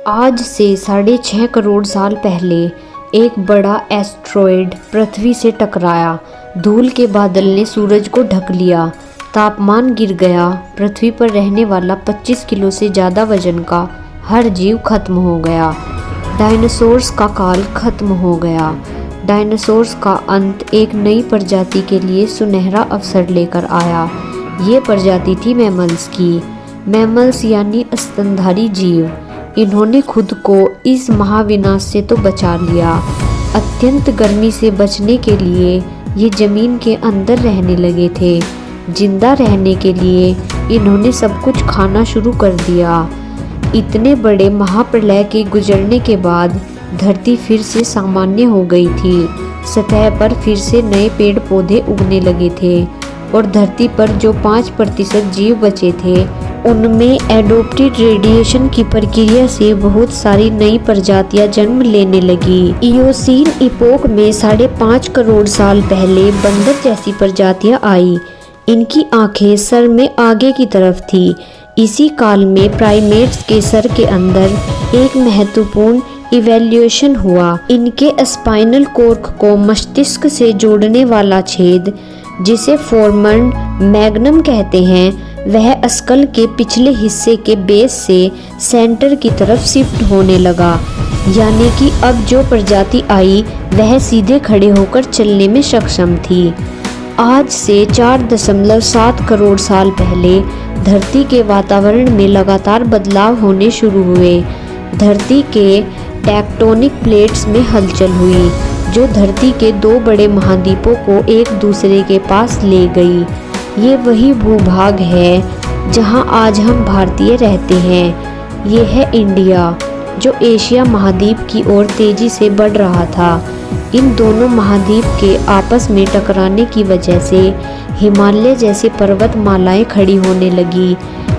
आज से 6.5 करोड़ साल पहले एक बड़ा एस्ट्रॉयड पृथ्वी से टकराया। धूल के बादल ने सूरज को ढक लिया, तापमान गिर गया। पृथ्वी पर रहने वाला 25 किलो से ज़्यादा वजन का हर जीव खत्म हो गया। डायनासोर्स का काल खत्म हो गया। डायनासोर्स का अंत एक नई प्रजाति के लिए सुनहरा अवसर लेकर आया। ये प्रजाति थी मैमल्स की। मैमल्स यानी स्तनधारी जीव। इन्होंने खुद को इस महाविनाश से तो बचा लिया। अत्यंत गर्मी से बचने के लिए ये जमीन के अंदर रहने लगे थे। जिंदा रहने के लिए इन्होंने सब कुछ खाना शुरू कर दिया। इतने बड़े महाप्रलय के गुजरने के बाद धरती फिर से सामान्य हो गई थी। सतह पर फिर से नए पेड़ पौधे उगने लगे थे और धरती पर जो 5% जीव बचे थे उनमें एडोप्टेड रेडिएशन की प्रक्रिया से बहुत सारी नई प्रजातियां जन्म लेने लगी। इयोसीन इपोक में 5.5 करोड़ साल पहले बंदर जैसी प्रजातियां आई। इनकी आंखें सर में आगे की तरफ थी। इसी काल में प्राइमेट्स के सर के अंदर एक महत्वपूर्ण इवैल्यूएशन हुआ। इनके स्पाइनल कॉर्ड को मस्तिष्क से जोड़ने वाला छेद, जिसे फोरमन मैग्नम कहते हैं, वह स्कल के पिछले हिस्से के बेस से सेंटर की तरफ शिफ्ट होने लगा। यानी कि अब जो प्रजाति आई वह सीधे खड़े होकर चलने में सक्षम थी। आज से 4.7 करोड़ साल पहले धरती के वातावरण में लगातार बदलाव होने शुरू हुए। धरती के टेक्टोनिक प्लेट्स में हलचल हुई, जो धरती के 2 बड़े महाद्वीपों को एक दूसरे के पास ले गई। ये वही भूभाग है जहां आज हम भारतीय रहते हैं। ये है इंडिया, जो एशिया महाद्वीप की ओर तेजी से बढ़ रहा था। इन दोनों महाद्वीप के आपस में टकराने की वजह से हिमालय जैसी पर्वतमालाएं खड़ी होने लगी।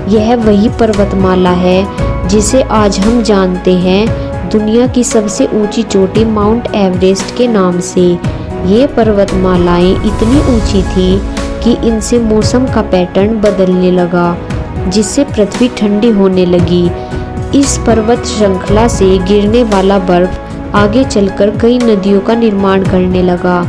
यह वही पर्वतमाला है जिसे आज हम जानते हैं दुनिया की सबसे ऊंची चोटी माउंट एवरेस्ट के नाम से। ये पर्वतमालाएं इतनी ऊंची थी कि इनसे मौसम का पैटर्न बदलने लगा, जिससे पृथ्वी ठंडी होने लगी। इस पर्वत श्रृंखला से गिरने वाला बर्फ आगे चलकर कई नदियों का निर्माण करने लगा।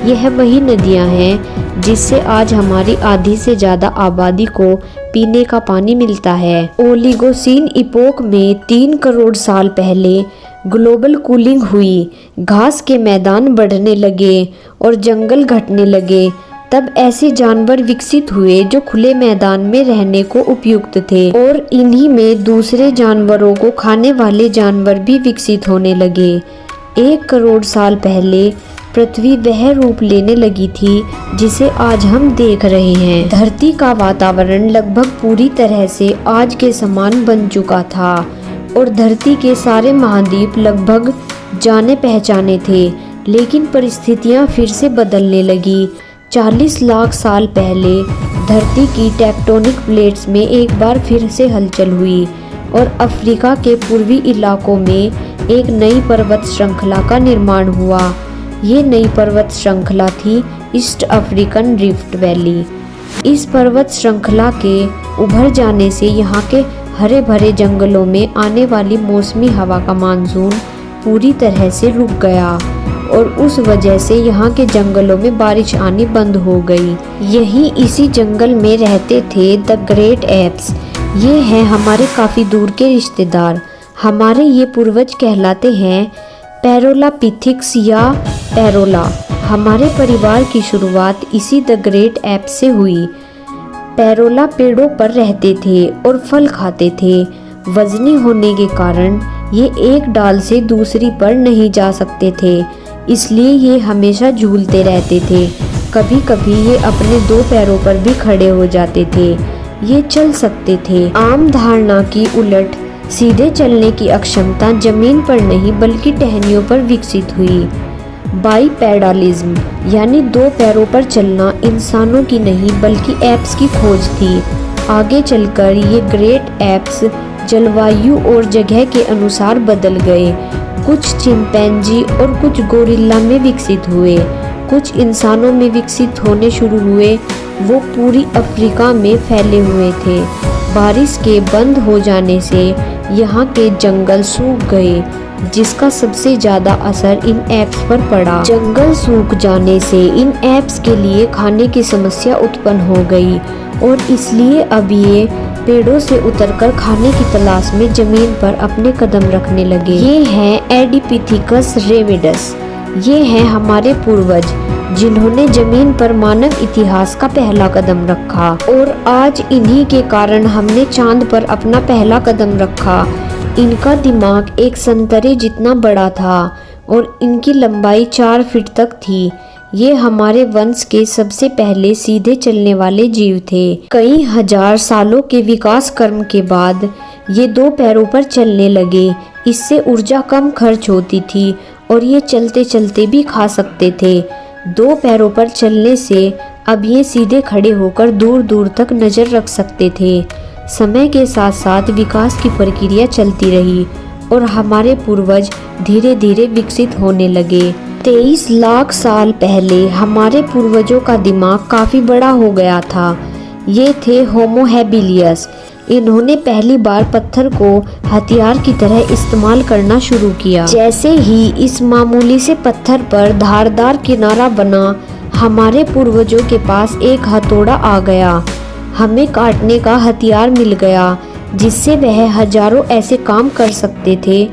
यह वही नदियां हैं जिससे आज हमारी आधी से ज़्यादा आबादी को पीने का पानी मिलता है। ओलिगोसीन इपोक में 3 करोड़ साल पहले ग्लोबल कूलिंग हुई। घास के मैदान बढ़ने लगे और जंगल घटने लगे। तब ऐसे जानवर विकसित हुए जो खुले मैदान में रहने को उपयुक्त थे, और इन्हीं में दूसरे जानवरों को खाने वाले जानवर भी विकसित होने लगे। 1 करोड़ साल पहले पृथ्वी वह रूप लेने लगी थी जिसे आज हम देख रहे हैं। धरती का वातावरण लगभग पूरी तरह से आज के समान बन चुका था और धरती के सारे महाद्वीप लगभग जाने पहचाने थे। लेकिन परिस्थितियां फिर से बदलने लगी। 40 लाख साल पहले धरती की टेक्टोनिक प्लेट्स में एक बार फिर से हलचल हुई और अफ्रीका के पूर्वी इलाकों में एक नई पर्वत श्रृंखला का निर्माण हुआ। ये नई पर्वत श्रृंखला थी ईस्ट अफ्रीकन रिफ्ट वैली। इस पर्वत श्रृंखला के उभर जाने से यहाँ के हरे भरे जंगलों में आने वाली मौसमी हवा का मानसून पूरी तरह से रुक गया और उस वजह से यहाँ के जंगलों में बारिश आनी बंद हो गई। यहीं इसी जंगल में रहते थे द ग्रेट एप्स। ये हैं हमारे काफ़ी दूर के रिश्तेदार। हमारे ये पूर्वज कहलाते हैं पैरोलापिथिक्स या पैरोला। हमारे परिवार की शुरुआत इसी द ग्रेट एप्स से हुई। पैरोला पेड़ों पर रहते थे और फल खाते थे। वजनी होने के कारण ये एक डाल से दूसरी पर नहीं जा सकते थे, इसलिए ये हमेशा झूलते रहते थे। कभी कभी ये अपने 2 पैरों पर भी खड़े हो जाते थे। ये चल सकते थे। आम धारणा की उलट सीधे चलने की अक्षमता जमीन पर नहीं बल्कि टहनियों पर विकसित हुई। बाइपेडालिज्म यानी 2 पैरों पर चलना इंसानों की नहीं बल्कि एप्स की खोज थी। आगे चलकर ये ग्रेट एप्स जलवायु और जगह के अनुसार बदल गए। कुछ चिंपैंजी और कुछ गोरिल्ला में विकसित हुए। कुछ इंसानों में विकसित होने शुरू हुए। वो पूरी अफ्रीका में फैले हुए थे। बारिश के बंद हो जाने से यहाँ के जंगल सूख गए, जिसका सबसे ज़्यादा असर इन एप्स पर पड़ा। जंगल सूख जाने से इन एप्स के लिए खाने की समस्या उत्पन्न हो गई और इसलिए अब ये पेड़ों से उतरकर खाने की तलाश में जमीन पर अपने कदम रखने लगे। ये हैं एडिपिथिकस रेमिडस। ये हैं हमारे पूर्वज जिन्होंने जमीन पर मानव इतिहास का पहला कदम रखा और आज इन्हीं के कारण हमने चांद पर अपना पहला कदम रखा। इनका दिमाग एक संतरे जितना बड़ा था और इनकी लंबाई 4 फीट तक थी। ये हमारे वंश के सबसे पहले सीधे चलने वाले जीव थे। कई हजार सालों के विकास कर्म के बाद ये 2 पैरों पर चलने लगे। इससे ऊर्जा कम खर्च होती थी और ये चलते चलते भी खा सकते थे। 2 पैरों पर चलने से अब ये सीधे खड़े होकर दूर दूर तक नजर रख सकते थे। समय के साथ साथ विकास की प्रक्रिया चलती रही और हमारे पूर्वज धीरे धीरे विकसित होने लगे। 23 लाख साल पहले हमारे पूर्वजों का दिमाग काफी बड़ा हो गया था। ये थे होमो हैबिलियस। इन्होंने पहली बार पत्थर को हथियार की तरह इस्तेमाल करना शुरू किया। जैसे ही इस मामूली से पत्थर पर धारदार किनारा बना, हमारे पूर्वजों के पास एक हथौड़ा आ गया। हमें काटने का हथियार मिल गया, जिससे वह हजारों ऐसे काम कर सकते थे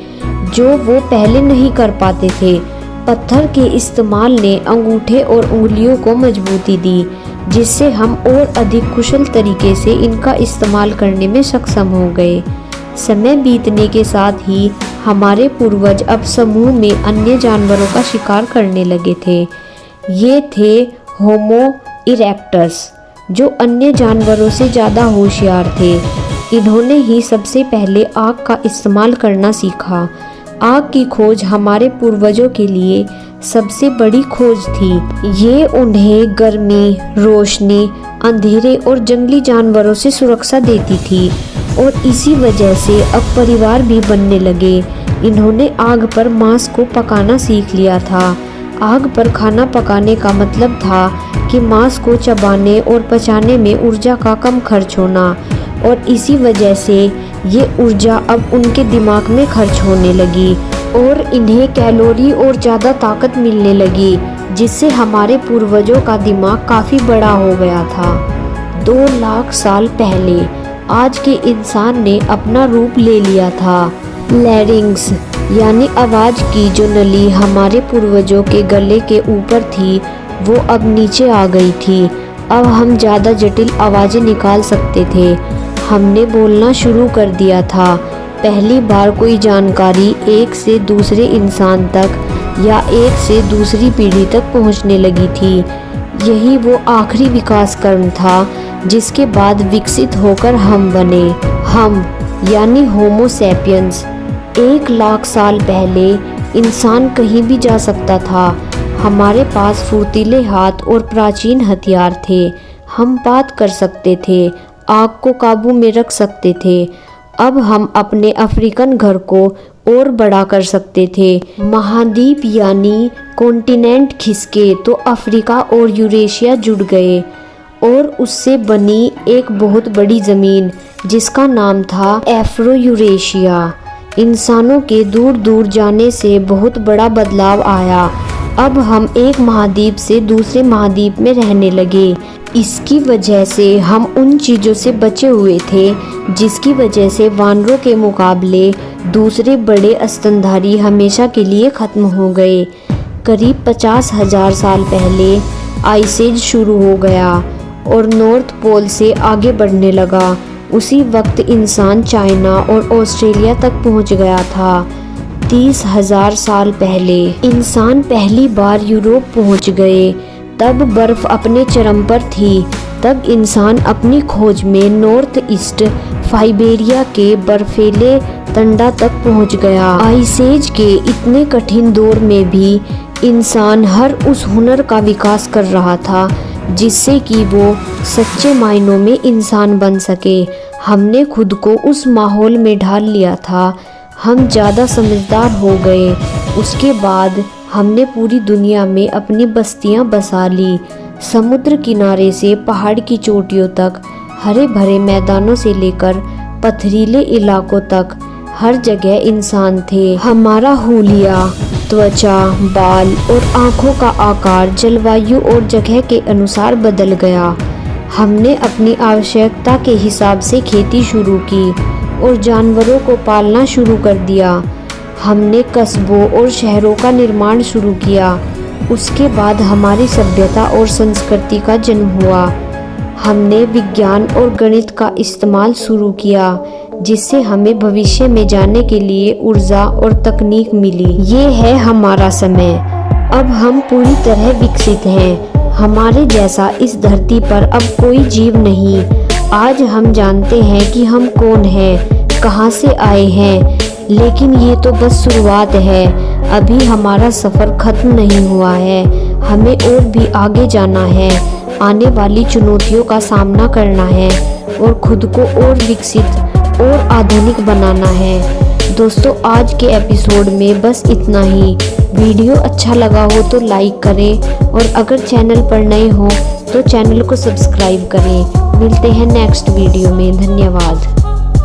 जो वो पहले नहीं कर पाते थे। पत्थर के इस्तेमाल ने अंगूठे और उंगलियों को मजबूती दी, जिससे हम और अधिक कुशल तरीके से इनका इस्तेमाल करने में सक्षम हो गए। समय बीतने के साथ ही हमारे पूर्वज अब समूह में अन्य जानवरों का शिकार करने लगे थे। ये थे होमो इरेक्टस, जो अन्य जानवरों से ज़्यादा होशियार थे। इन्होंने ही सबसे पहले आग का इस्तेमाल करना सीखा। आग की खोज हमारे पूर्वजों के लिए सबसे बड़ी खोज थी। ये उन्हें गर्मी, रोशनी, अंधेरे और जंगली जानवरों से सुरक्षा देती थी और इसी वजह से अब परिवार भी बनने लगे। इन्होंने आग पर मांस को पकाना सीख लिया था। आग पर खाना पकाने का मतलब था कि मांस को चबाने और पचाने में ऊर्जा का कम खर्च होना और इसी वजह से ये ऊर्जा अब उनके दिमाग में खर्च होने लगी और इन्हें कैलोरी और ज़्यादा ताकत मिलने लगी, जिससे हमारे पूर्वजों का दिमाग काफ़ी बड़ा हो गया था। 2 लाख साल पहले आज के इंसान ने अपना रूप ले लिया था। लैरिंग्स यानी आवाज़ की जो नली हमारे पूर्वजों के गले के ऊपर थी, वो अब नीचे आ गई थी। अब हम ज़्यादा जटिल आवाज़ें निकाल सकते थे। हमने बोलना शुरू कर दिया था। पहली बार कोई जानकारी एक से दूसरे इंसान तक या एक से दूसरी पीढ़ी तक पहुंचने लगी थी। यही वो आखिरी विकास कर्म था जिसके बाद विकसित होकर हम बने। हम यानी होमो सैपियंस। 1 लाख साल पहले इंसान कहीं भी जा सकता था। हमारे पास फुर्तीले हाथ और प्राचीन हथियार थे। हम बात कर सकते थे, आग को काबू में रख सकते थे। अब हम अपने अफ्रीकन घर को और बड़ा कर सकते थे। महाद्वीप यानी कॉन्टिनेंट खिसके तो अफ्रीका और यूरेशिया जुड़ गए और उससे बनी एक बहुत बड़ी ज़मीन जिसका नाम था एफ्रो यूरेशिया। इंसानों के दूर दूर जाने से बहुत बड़ा बदलाव आया। अब हम एक महाद्वीप से दूसरे महाद्वीप में रहने लगे। इसकी वजह से हम उन चीज़ों से बचे हुए थे जिसकी वजह से वानरों के मुकाबले दूसरे बड़े स्तनधारी हमेशा के लिए ख़त्म हो गए। करीब 50,000 साल पहले आइस एज शुरू हो गया और नॉर्थ पोल से आगे बढ़ने लगा। उसी वक्त इंसान चाइना और ऑस्ट्रेलिया तक पहुंच गया था। 30,000 साल पहले इंसान पहली बार यूरोप पहुंच गए। तब बर्फ अपने चरम पर थी। तब इंसान अपनी खोज में नॉर्थ ईस्ट फाइबेरिया के बर्फीले तंडा तक पहुंच गया। आइस एज के इतने कठिन दौर में भी इंसान हर उस हुनर का विकास कर रहा था जिससे कि वो सच्चे मायनों में इंसान बन सके। हमने खुद को उस माहौल में ढाल लिया था। हम ज़्यादा समझदार हो गए। उसके बाद हमने पूरी दुनिया में अपनी बस्तियां बसा ली। समुद्र किनारे से पहाड़ की चोटियों तक हरे भरे मैदानों से लेकर पथरीले इलाकों तक हर जगह इंसान थे। हमारा हुलिया, त्वचा, बाल और आँखों का आकार जलवायु और जगह के अनुसार बदल गया। हमने अपनी आवश्यकता के हिसाब से खेती शुरू की और जानवरों को पालना शुरू कर दिया। हमने कस्बों और शहरों का निर्माण शुरू किया। उसके बाद हमारी सभ्यता और संस्कृति का जन्म हुआ। हमने विज्ञान और गणित का इस्तेमाल शुरू किया, जिससे हमें भविष्य में जाने के लिए ऊर्जा और तकनीक मिली। ये है हमारा समय। अब हम पूरी तरह विकसित हैं। हमारे जैसा इस धरती पर अब कोई जीव नहीं। आज हम जानते हैं कि हम कौन हैं, कहां से आए हैं, लेकिन ये तो बस शुरुआत है। अभी हमारा सफ़र खत्म नहीं हुआ है। हमें और भी आगे जाना है, आने वाली चुनौतियों का सामना करना है और खुद को और विकसित और आधुनिक बनाना है। दोस्तों, आज के एपिसोड में बस इतना ही। वीडियो अच्छा लगा हो तो लाइक करें और अगर चैनल पर नए हो तो चैनल को सब्सक्राइब करें। मिलते हैं नेक्स्ट वीडियो में। धन्यवाद।